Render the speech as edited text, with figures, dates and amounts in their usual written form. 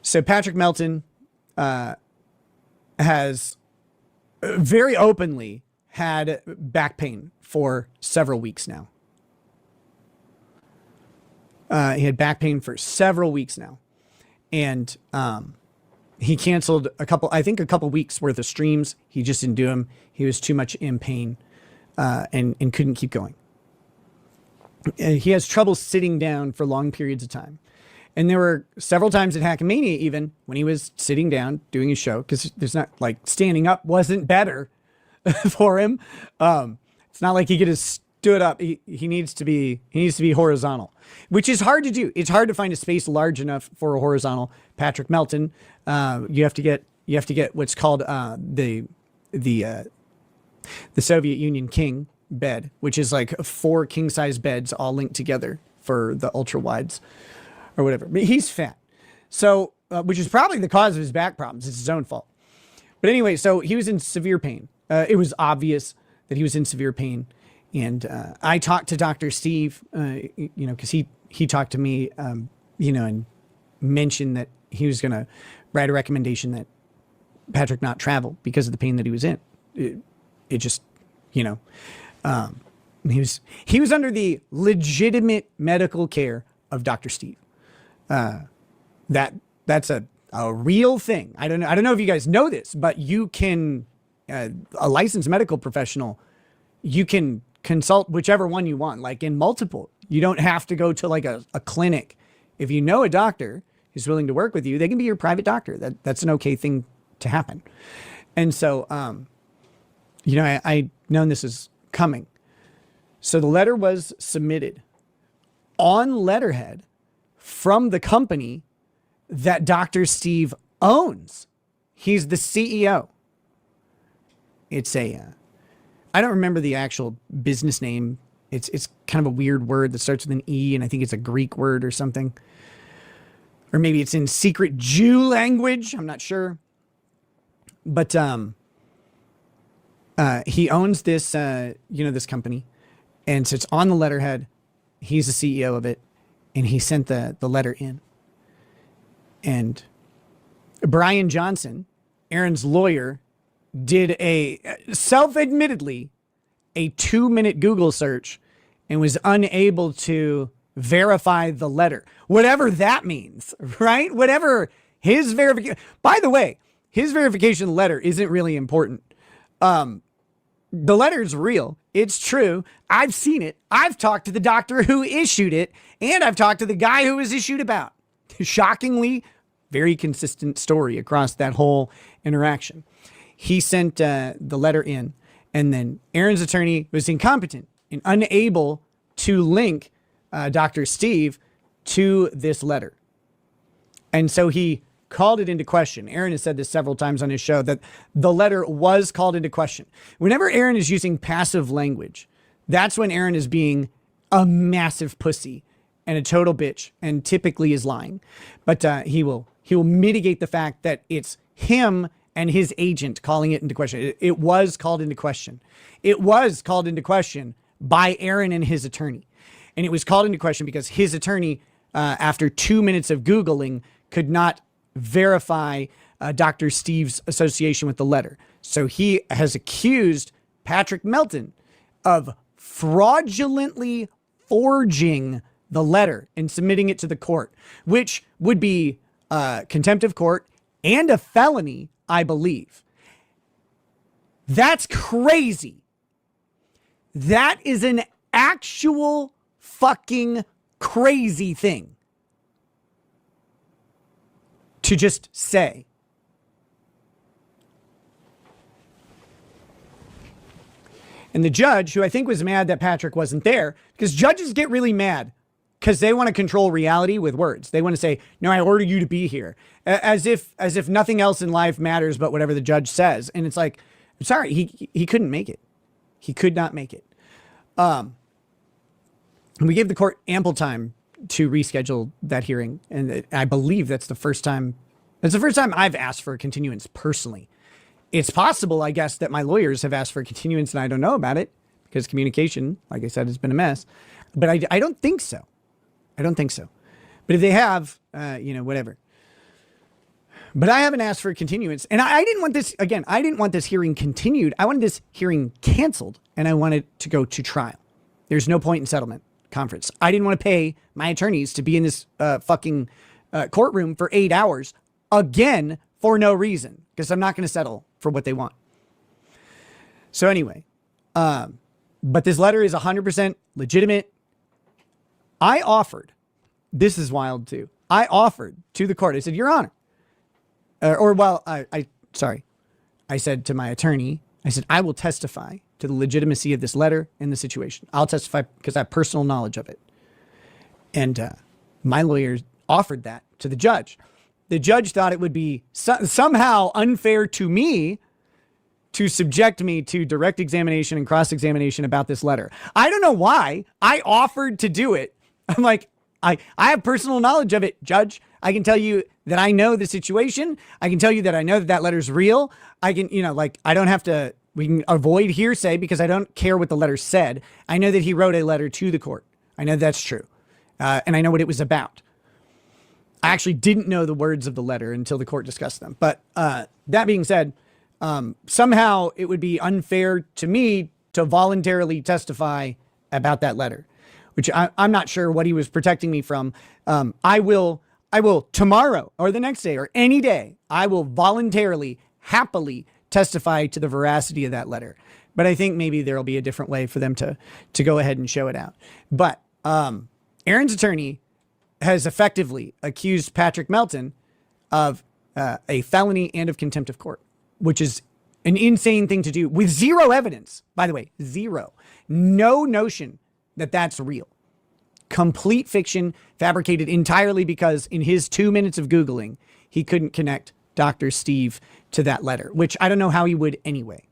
So Patrick Melton has very openly had back pain for several weeks now. He had back pain for several weeks now. And he canceled a couple weeks worth of streams. He just didn't do them. He was too much in pain and couldn't keep going. And he has trouble sitting down for long periods of time. And there were several times at Hackamania even when he was sitting down doing his show, because there's not like standing up wasn't better for him. It's not like he could have stood up. He needs to be horizontal, which is hard to do. It's hard to find a space large enough for a horizontal Patrick Melton. You have to get what's called the Soviet Union king bed, which is like 4 king size beds all linked together for the ultra wides or whatever. But he's fat. So, which is probably the cause of his back problems. It's his own fault. But anyway, so he was in severe pain. It was obvious that he was in severe pain. And I talked to Dr. Steve, because he talked to me, and mentioned that he was going to write a recommendation that Patrick not travel because of the pain that he was in. It just, he was under the legitimate medical care of Dr. Steve. That's a real thing. I don't know if you guys know this, but you can, a licensed medical professional, you can consult whichever one you want, like in multiple. You don't have to go to like a clinic. If you know a doctor who's willing to work with you, they can be your private doctor. That's an okay thing to happen. And so, I known this is coming. So the letter was submitted on letterhead from the company that Dr. Steve owns. He's the CEO. It's I don't remember the actual business name. It's kind of a weird word that starts with an E, and I think it's a Greek word or something. Or maybe it's in secret Jew language. I'm not sure. But he owns this, this company. And so it's on the letterhead. He's the CEO of it. And he sent the letter in. And Brian Johnson, Aaron's lawyer, did self-admittedly a 2-minute Google search and was unable to verify the letter, whatever that means, right? Whatever his verification. By the way, his verification letter isn't really important. The letter is real. It's true. I've seen it. I've talked to the doctor who issued it, and I've talked to the guy who was issued about. Shockingly, very consistent story across that whole interaction. He sent the letter in, and then Aaron's attorney was incompetent and unable to link Dr. Steve to this letter. And so he called it into question. Aaron has said this several times on his show that the letter was called into question. Whenever Aaron is using passive language, that's when Aaron is being a massive pussy and a total bitch and typically is lying. But he will mitigate the fact that it's him and his agent calling it into question. It was called into question. It was called into question by Aaron and his attorney. And it was called into question because his attorney, after 2 minutes of Googling, could not verify Dr. Steve's association with the letter. So he has accused Patrick Melton of fraudulently forging the letter and submitting it to the court, which would be contempt of court and a felony, I believe. That's crazy. That is an actual fucking crazy thing to just say. And the judge, who I think was mad that Patrick wasn't there, because judges get really mad because they want to control reality with words. They want to say, no, I order you to be here. As if nothing else in life matters but whatever the judge says. And it's like, I'm sorry, he couldn't make it. He could not make it. And we gave the court ample time to reschedule that hearing. And I believe that's the first time I've asked for a continuance personally. It's possible, I guess, that my lawyers have asked for a continuance and I don't know about it because communication, like I said, has been a mess. But I don't think so. I don't think so. But if they have, whatever. But I haven't asked for a continuance. And I didn't want this, again, I didn't want this hearing continued. I wanted this hearing canceled, and I wanted to go to trial. There's no point in settlement conference. I didn't want to pay my attorneys to be in this fucking courtroom for 8 hours again for no reason, because I'm not going to settle for what they want. So anyway, but this letter is 100% legitimate. I offered, this is wild too. I offered to the court, I said, Your Honor, I said to my attorney, I said, I will testify to the legitimacy of this letter and the situation. I'll testify because I have personal knowledge of it. And my lawyer offered that to the judge. The judge thought it would be somehow unfair to me to subject me to direct examination and cross-examination about this letter. I don't know why. I offered to do it. I'm like, I have personal knowledge of it, Judge. I can tell you that I know the situation. I can tell you that I know that that letter's real. I can, I don't have to, we can avoid hearsay because I don't care what the letter said. I know that he wrote a letter to the court. I know that's true. And I know what it was about. I actually didn't know the words of the letter until the court discussed them. But that being said, somehow it would be unfair to me to voluntarily testify about that letter, which I'm not sure what he was protecting me from. I will tomorrow or the next day or any day, I will voluntarily, happily testify to the veracity of that letter. But I think maybe there'll be a different way for them to go ahead and show it out. But Aaron's attorney has effectively accused Patrick Melton of a felony and of contempt of court, which is an insane thing to do with zero evidence. By the way, zero. No notion that that's real. Complete fiction, fabricated entirely because in his 2 minutes of Googling, he couldn't connect Dr. Steve to that letter, which I don't know how he would anyway.